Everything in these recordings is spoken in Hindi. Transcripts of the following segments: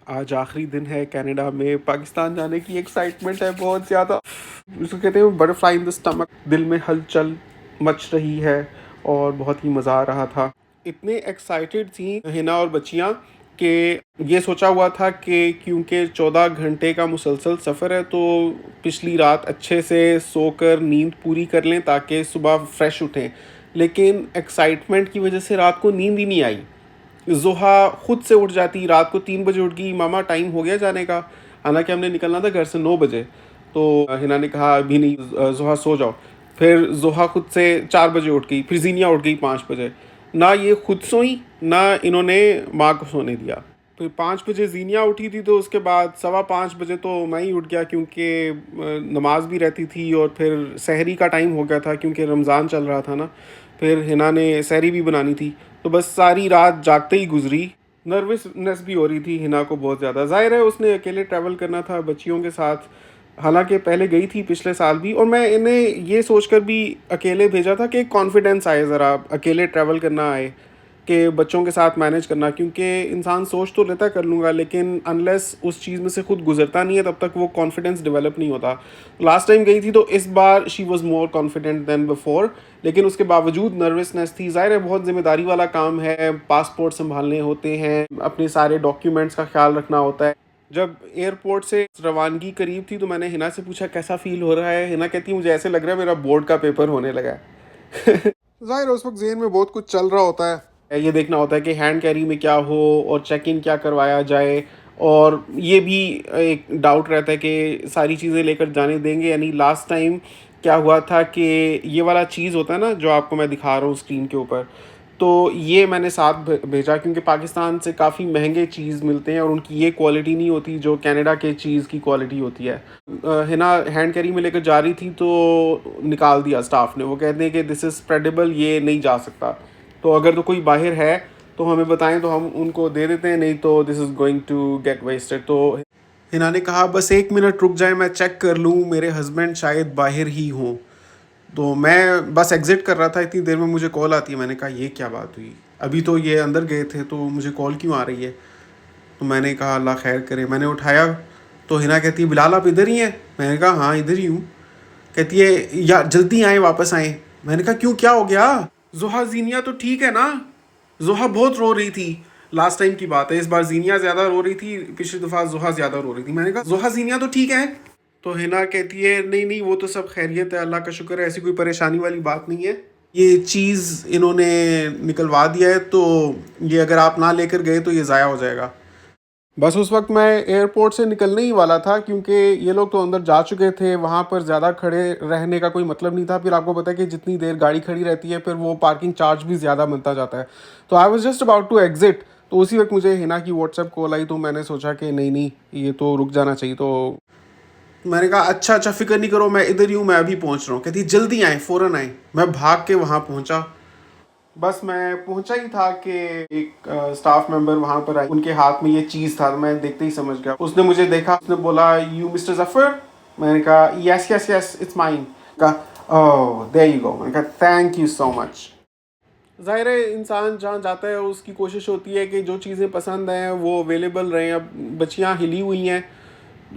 आज आखिरी दिन है कनाडा में। पाकिस्तान जाने की एक्साइटमेंट है बहुत ज़्यादा। उसको कहते हैं बटरफ्लाई इन द स्टमक। दिल में हलचल मच रही है और बहुत ही मज़ा आ रहा था। इतने एक्साइटेड थी हिना और बच्चियाँ कि ये सोचा हुआ था कि क्योंकि 14 घंटे का मुसलसल सफ़र है तो पिछली रात अच्छे से सोकर नींद पूरी कर लें ताकि सुबह फ्रेश उठें। लेकिन एक्साइटमेंट की वजह से रात को नींद ही नहीं आई। ज़ोहा खुद से उठ जाती, रात को 3 बजे उठ गई, मामा टाइम हो गया जाने का। हालांकि हमने निकलना था घर से 9 बजे। तो हिना ने कहा अभी नहीं, ज़ोहा सो जाओ। फिर ज़ोहा खुद से 4 बजे उठ गई, फिर जीनिया उठ गई 5 बजे। ना ये खुद सोई ना इन्होंने माँ को सोने दिया। फिर 5 बजे जीनिया उठी थी तो उसके बाद 5:15 बजे तो मैं ही उठ गया क्योंकि नमाज भी रहती थी और फिर सहरी का टाइम हो गया था क्योंकि रमज़ान चल रहा था ना। फिर हिना ने सहरी भी बनानी थी। तो बस सारी रात जागते ही गुजरी। नर्वसनेस भी हो रही थी हिना को बहुत ज़्यादा। ज़ाहिर है उसने अकेले ट्रैवल करना था बच्चियों के साथ। हालांकि पहले गई थी पिछले साल भी, और मैं इन्हें ये सोचकर भी अकेले भेजा था कि कॉन्फिडेंस आए, ज़रा अकेले ट्रैवल करना आए कि बच्चों के साथ मैनेज करना। क्योंकि इंसान सोच तो लेता कर लूँगा, लेकिन अनलेस उस चीज़ में से खुद गुजरता नहीं है तब तक वो कॉन्फिडेंस डेवलप नहीं होता। लास्ट टाइम गई थी तो इस बार she was more confident than before, लेकिन उसके बावजूद नर्वसनेस थी। ज़ाहिर है बहुत ज़िम्मेदारी वाला काम है, पासपोर्ट संभालने होते हैं, अपने सारे डॉक्यूमेंट्स का ख्याल रखना होता है। जब एयरपोर्ट से रवानगी करीब थी तो मैंने हिना से पूछा कैसा फील हो रहा है। हिना कहती मुझे ऐसे लग रहा है मेरा बोर्ड का पेपर होने लगा है। ज़ाहिर है उस वक्त जेहन में बहुत कुछ चल रहा होता है। ये देखना होता है कि हैंड कैरी में क्या हो और चेक इन क्या करवाया जाए, और ये भी एक डाउट रहता है कि सारी चीज़ें लेकर जाने देंगे यानी। लास्ट टाइम क्या हुआ था कि ये वाला चीज़ होता है ना जो आपको मैं दिखा रहा हूँ स्क्रीन के ऊपर, तो ये मैंने साथ भेजा क्योंकि पाकिस्तान से काफ़ी महंगे चीज़ मिलते हैं और उनकी ये क्वालिटी नहीं होती जो कनाडा के चीज़ की क्वालिटी होती है। हिना हैंड कैरी में लेकर जा रही थी तो निकाल दिया स्टाफ ने। वो कहते हैं कि दिस इज़ स्प्रेडेबल, ये नहीं जा सकता। तो अगर तो कोई बाहर है तो हमें बताएं तो हम उनको दे देते हैं, नहीं तो this is going to get wasted. तो हिना ने कहा बस 1 मिनट रुक जाए, मैं चेक कर लूँ, मेरे हस्बैंड शायद बाहर ही हों। तो मैं बस एग्ज़िट कर रहा था, इतनी देर में मुझे कॉल आती है। मैंने कहा ये क्या बात हुई, अभी तो ये अंदर गए थे तो मुझे कॉल क्यों आ रही है। तो मैंने कहा अल्लाह खैर करे। मैंने उठाया तो हिना कहती है बिलाल आप इधर ही हैं। मैंने कहा हाँ इधर ही हूँ। कहती है या जल्दी आए वापस आए। मैंने कहा क्यों, क्या हो गया। जोहा जीनिया तो ठीक है ना। जोहा बहुत रो रही थी। लास्ट टाइम की बात है, इस बार जीनिया ज़्यादा रो रही थी, पिछली दफ़ा जोहा ज़्यादा रो रही थी। मैंने कहा जोहा जीनिया तो ठीक है। तो हिना कहती है नहीं नहीं वो तो सब खैरियत है, अल्लाह का शुक्र है, ऐसी कोई परेशानी वाली बात नहीं है। ये चीज़ इन्होंने निकलवा दिया है तो ये अगर आप ना लेकर गए तो ये ज़ाया हो जाएगा। बस उस वक्त मैं एयरपोर्ट से निकलने ही वाला था क्योंकि ये लोग तो अंदर जा चुके थे। वहाँ पर ज़्यादा खड़े रहने का कोई मतलब नहीं था। फिर आपको पता है कि जितनी देर गाड़ी खड़ी रहती है फिर वो पार्किंग चार्ज भी ज़्यादा बनता जाता है। तो I was just about to exit, तो उसी वक्त मुझे हिना की व्हाट्सएप कॉल आई। तो मैंने सोचा कि नहीं नहीं ये तो रुक जाना चाहिए। तो मैंने कहा अच्छा अच्छा फ़िक्र नहीं करो, मैं इधर ही हूँ, मैं अभी पहुँच रहा हूँ। कहती जल्दी आए, फ़ौरन आए। मैं भाग के वहाँ पहुँचा। बस मैं पहुंचा ही था कि एक स्टाफ मेंबर वहां पर आए, उनके हाथ में ये चीज़ था। मैं देखते ही समझ गया। उसने मुझे देखा, उसने बोला यू मिस्टर जफर। मैंने कहा yes yes yes it's mine. कहा ओह देयर यू गो। मैंने कहा थैंक यू सो मच। ज़ाहिर है इंसान जहाँ जाता है उसकी कोशिश होती है कि जो चीज़ें पसंद हैं वो अवेलेबल रहें। अब बच्चियाँ हिली हुई हैं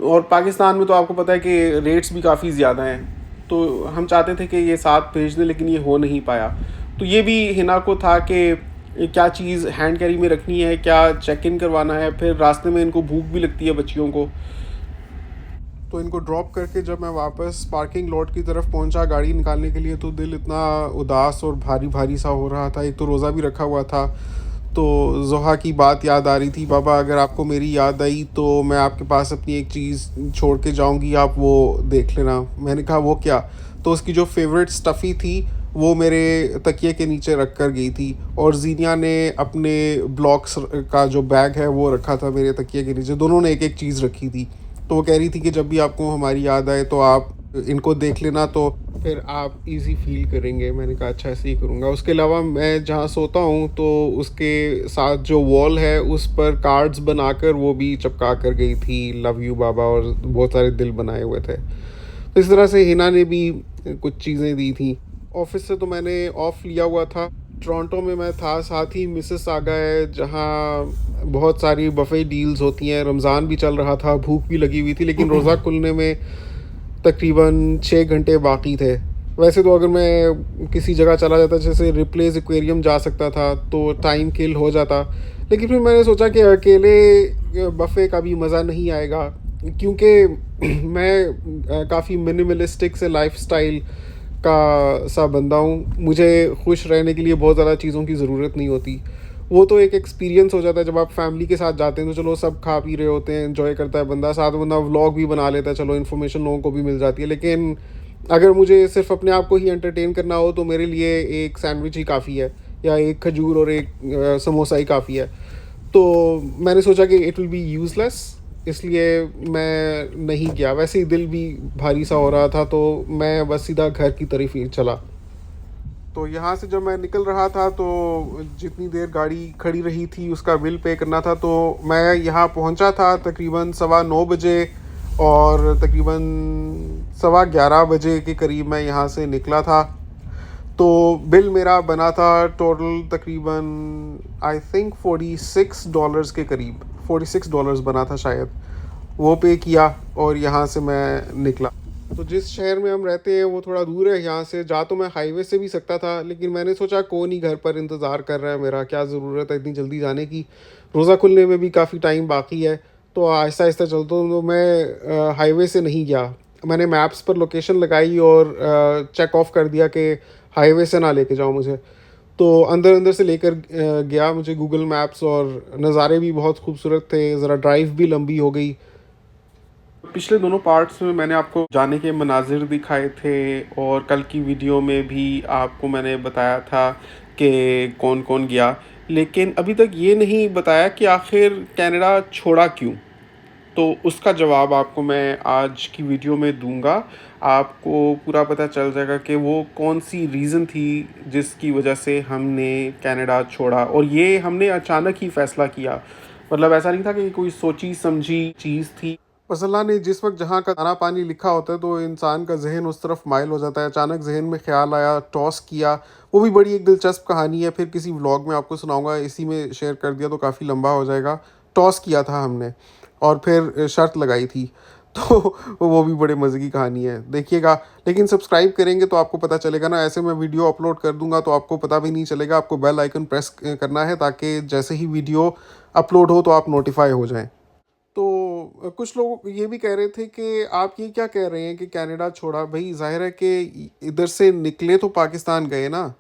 और पाकिस्तान में तो आपको पता है कि रेट्स भी काफ़ी ज़्यादा हैं। तो हम चाहते थे कि ये साथ भेज दें लेकिन ये हो नहीं पाया। तो ये भी हिना को था कि क्या चीज़ हैंड कैरी में रखनी है, क्या चेक इन करवाना है। फिर रास्ते में इनको भूख भी लगती है बच्चियों को। तो इनको ड्रॉप करके जब मैं वापस पार्किंग लॉट की तरफ पहुंचा गाड़ी निकालने के लिए तो दिल इतना उदास और भारी भारी सा हो रहा था। एक तो रोज़ा भी रखा हुआ था। तो जोहा की बात याद आ रही थी, बाबा अगर आपको मेरी याद आई तो मैं आपके पास अपनी एक चीज़ छोड़ के जाऊंगी, आप वो देख लेना। मैंने कहा वो क्या। तो उसकी जो फेवरेट स्टफ़ी थी वो मेरे तकिए के नीचे रख कर गई थी, और जीनिया ने अपने ब्लॉक्स का जो बैग है वो रखा था मेरे तकिए के नीचे। दोनों ने एक एक चीज़ रखी थी। तो वो कह रही थी कि जब भी आपको हमारी याद आए तो आप इनको देख लेना तो फिर आप इजी फील करेंगे। मैंने कहा अच्छा ऐसे ही करूँगा। उसके अलावा मैं जहाँ सोता हूँ तो उसके साथ जो वॉल है उस पर कार्ड्स बनाकर वो भी चिपका कर गई थी, लव यू बाबा, और बहुत सारे दिल बनाए हुए थे। तो इस तरह से हिना ने भी कुछ चीज़ें दी थी। ऑफिस से तो मैंने ऑफ़ लिया हुआ था टोरंटो में मैं था, साथ ही मिसिसागा है जहाँ बहुत सारी बफ़े डील्स होती हैं। रमज़ान भी चल रहा था, भूख भी लगी हुई थी, लेकिन रोज़ा खुलने में तकरीबन 6 घंटे बाकी थे। वैसे तो अगर मैं किसी जगह चला जाता, जैसे रिप्लेस एक्वेरियम जा सकता था, तो टाइम किल हो जाता। लेकिन फिर मैंने सोचा कि अकेले बफ़े का भी मज़ा नहीं आएगा, क्योंकि मैं काफ़ी मिनिमलिस्टिक से लाइफ़स्टाइल का सा बंदा हूँ। मुझे खुश रहने के लिए बहुत ज़्यादा चीज़ों की ज़रूरत नहीं होती। वो तो एक एक्सपीरियंस हो जाता है जब आप फैमिली के साथ जाते हैं, तो चलो सब खा पी रहे होते हैं, एंजॉय करता है बंदा, साथ में बंदा व्लॉग भी बना लेता है, चलो इन्फॉर्मेशन लोगों को भी मिल जाती है। लेकिन अगर मुझे सिर्फ अपने आप को ही एंटरटेन करना हो, तो मेरे लिए एक सैंडविच ही काफ़ी है, या एक खजूर और एक समोसा ही काफ़ी है। तो मैंने सोचा कि इट विल बी यूज़लेस, इसलिए मैं नहीं गया। वैसे ही दिल भी भारी सा हो रहा था, तो मैं बस सीधा घर की तरफ ही चला। तो यहाँ से जब मैं निकल रहा था, तो जितनी देर गाड़ी खड़ी रही थी उसका बिल पे करना था। तो मैं यहाँ पहुँचा था तकरीबन 9:15 बजे, और तकरीबन 11:15 बजे के करीब मैं यहाँ से निकला था। तो बिल मेरा बना था टोटल तकरीबन आई थिंक $46 के करीब, $46 बना था शायद। वो पे किया और यहाँ से मैं निकला। तो जिस शहर में हम रहते हैं वो थोड़ा दूर है यहाँ से। जा तो मैं हाईवे से भी सकता था, लेकिन मैंने सोचा कौन ही घर पर इंतज़ार कर रहा है मेरा, क्या ज़रूरत है इतनी जल्दी जाने की, रोज़ा खुलने में भी काफ़ी टाइम बाकी है। तो आहिस्ता आहिस्ता चलता हूँ। तो मैं हाईवे से नहीं गया। मैंने मैप्स पर लोकेशन लगाई और चेक ऑफ कर दिया कि हाईवे से ना लेके जाओ मुझे। तो अंदर अंदर से लेकर गया मुझे गूगल मैप्स, और नज़ारे भी बहुत खूबसूरत थे, ज़रा ड्राइव भी लंबी हो गई। पिछले दोनों पार्ट्स में मैंने आपको जाने के मनाजिर दिखाए थे, और कल की वीडियो में भी आपको मैंने बताया था कि कौन कौन गया। लेकिन अभी तक ये नहीं बताया कि आखिर कनाडा छोड़ा क्यों। तो उसका जवाब आपको मैं आज की वीडियो में दूंगा। आपको पूरा पता चल जाएगा कि वो कौन सी रीज़न थी जिसकी वजह से हमने कनाडा छोड़ा, और ये हमने अचानक ही फ़ैसला किया। मतलब ऐसा नहीं था कि कोई सोची समझी चीज़ थी। बस अल्लाह ने जिस वक्त जहाँ का दाना पानी लिखा होता है, तो इंसान का जहन उस तरफ माइल हो जाता है। अचानक जहन में ख्याल आया, टॉस किया। वो भी बड़ी एक दिलचस्प कहानी है, फिर किसी व्लॉग में आपको सुनाऊंगा। इसी में शेयर कर दिया तो काफ़ी लंबा हो जाएगा। टॉस किया था हमने, और फिर शर्त लगाई थी। तो वो भी बड़े मज़े की कहानी है, देखिएगा। लेकिन सब्सक्राइब करेंगे तो आपको पता चलेगा ना। ऐसे मैं वीडियो अपलोड कर दूंगा तो आपको पता भी नहीं चलेगा। आपको बेल आइकन प्रेस करना है, ताकि जैसे ही वीडियो अपलोड हो तो आप नोटिफाई हो जाएं। तो कुछ लोग ये भी कह रहे थे कि आप ये क्या कह रहे हैं कि कनाडा छोड़ा। भाई जाहिर है कि इधर से निकले तो पाकिस्तान गए ना।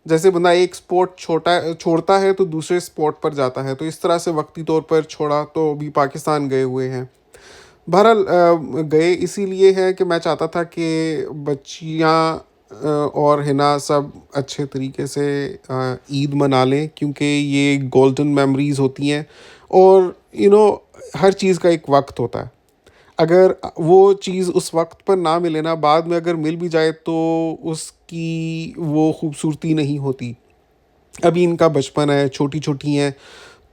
जैसे बंदा एक स्पोर्ट छोड़ता है तो दूसरे स्पोर्ट पर जाता है, तो इस तरह से वक्ती तौर पर छोड़ा तो अभी पाकिस्तान गए हुए हैं। बहरहाल गए इसीलिए है कि मैं चाहता था कि बच्चियाँ और हिना सब अच्छे तरीके से ईद मना लें, क्योंकि ये गोल्डन मेमोरीज़ होती हैं। और हर चीज़ का एक वक्त होता है। अगर वो चीज़ उस वक्त पर ना मिले ना, बाद में अगर मिल भी जाए तो उसकी वो खूबसूरती नहीं होती। अभी इनका बचपन है, छोटी छोटी हैं,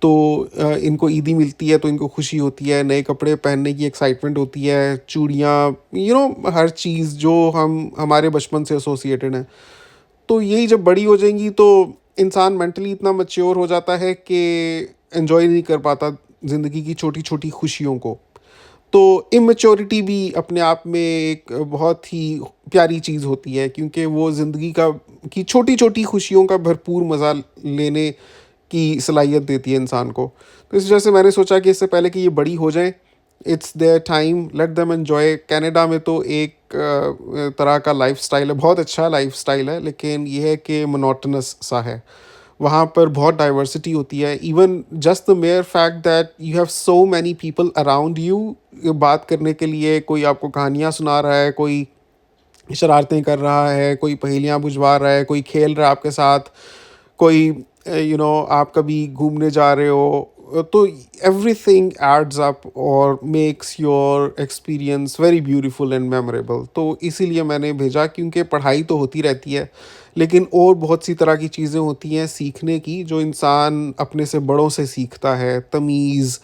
तो इनको ईदी मिलती है तो इनको खुशी होती है, नए कपड़े पहनने की एक्साइटमेंट होती है, चूड़ियाँ, हर चीज़ जो हम हमारे बचपन से एसोसिएटेड हैं। तो यही जब बड़ी हो जाएंगी तो इंसान मेंटली इतना मैच्योर हो जाता है कि एंजॉय नहीं कर पाता ज़िंदगी की छोटी छोटी खुशियों को। तो इमेच्योरिटी भी अपने आप में एक बहुत ही प्यारी चीज़ होती है, क्योंकि वो ज़िंदगी की छोटी छोटी खुशियों का भरपूर मज़ा लेने की सलाहियत देती है इंसान को। तो इस वजह से मैंने सोचा कि इससे पहले कि ये बड़ी हो जाएं, it's their time, let them enjoy. Canada में तो एक तरह का लाइफस्टाइल है, बहुत अच्छा लाइफस्टाइल है, लेकिन ये है कि मोनोटोनस सा है। वहाँ पर बहुत डाइवर्सिटी होती है। Even just the mayor fact that you have so many people around you, बात करने के लिए। कोई आपको कहानियाँ सुना रहा है, कोई शरारतें कर रहा है, कोई पहेलियाँ बुझवा रहा है, कोई खेल रहा है आपके साथ, कोई आप कभी घूमने जा रहे हो, तो एवरीथिंग एड्स अप और makes your experience very beautiful and memorable. तो इसीलिए मैंने भेजा, क्योंकि पढ़ाई तो होती रहती है, लेकिन और बहुत सी तरह की चीज़ें होती हैं सीखने की, जो इंसान अपने से बड़ों से सीखता है। तमीज़,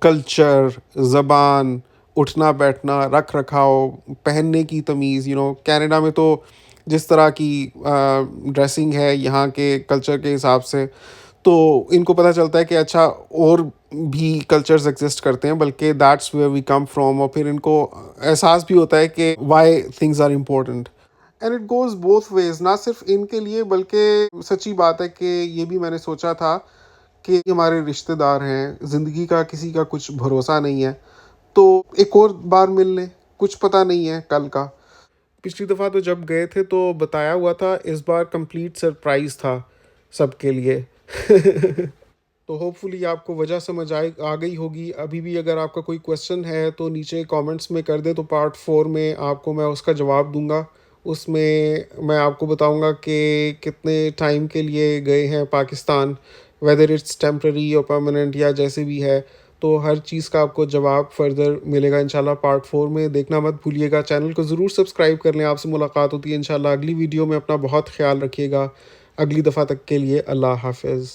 कल्चर, ज़बान, उठना बैठना, रख रखाव, पहनने की तमीज़। कनाडा में तो जिस तरह की ड्रेसिंग है यहाँ के कल्चर के हिसाब से, तो इनको पता चलता है कि अच्छा और भी कल्चर्स एग्जिस्ट करते हैं, बल्कि that's where we come from, और फिर इनको एहसास भी होता है कि why things are important. And it goes both ways, ना सिर्फ इनके लिए बल्कि सच्ची बात है कि ये भी मैंने सोचा था कि हमारे रिश्तेदार हैं, ज़िंदगी का किसी का कुछ भरोसा नहीं है, तो एक और बार मिल लें, कुछ पता नहीं है कल का। पिछली दफ़ा तो जब गए थे तो बताया हुआ था, इस बार कंप्लीट सरप्राइज़ था सबके लिए। तो होपफुली आपको वजह समझ आ गई होगी। अभी भी अगर आपका कोई क्वेश्चन है तो नीचे कमेंट्स में कर दें, तो पार्ट 4 में आपको मैं उसका जवाब दूंगा। उसमें मैं आपको बताऊंगा कि कितने टाइम के लिए गए हैं पाकिस्तान, वेदर इट्स टेम्पररी और परमानेंट या जैसे भी है। तो हर चीज़ का आपको जवाब फर्दर मिलेगा इंशाल्लाह पार्ट 4 में। देखना मत भूलिएगा, चैनल को ज़रूर सब्सक्राइब कर लें। आपसे मुलाकात होती है इंशाल्लाह अगली वीडियो में। अपना बहुत ख्याल रखिएगा। अगली दफ़ा तक के लिए अल्लाह हाफ़िज़।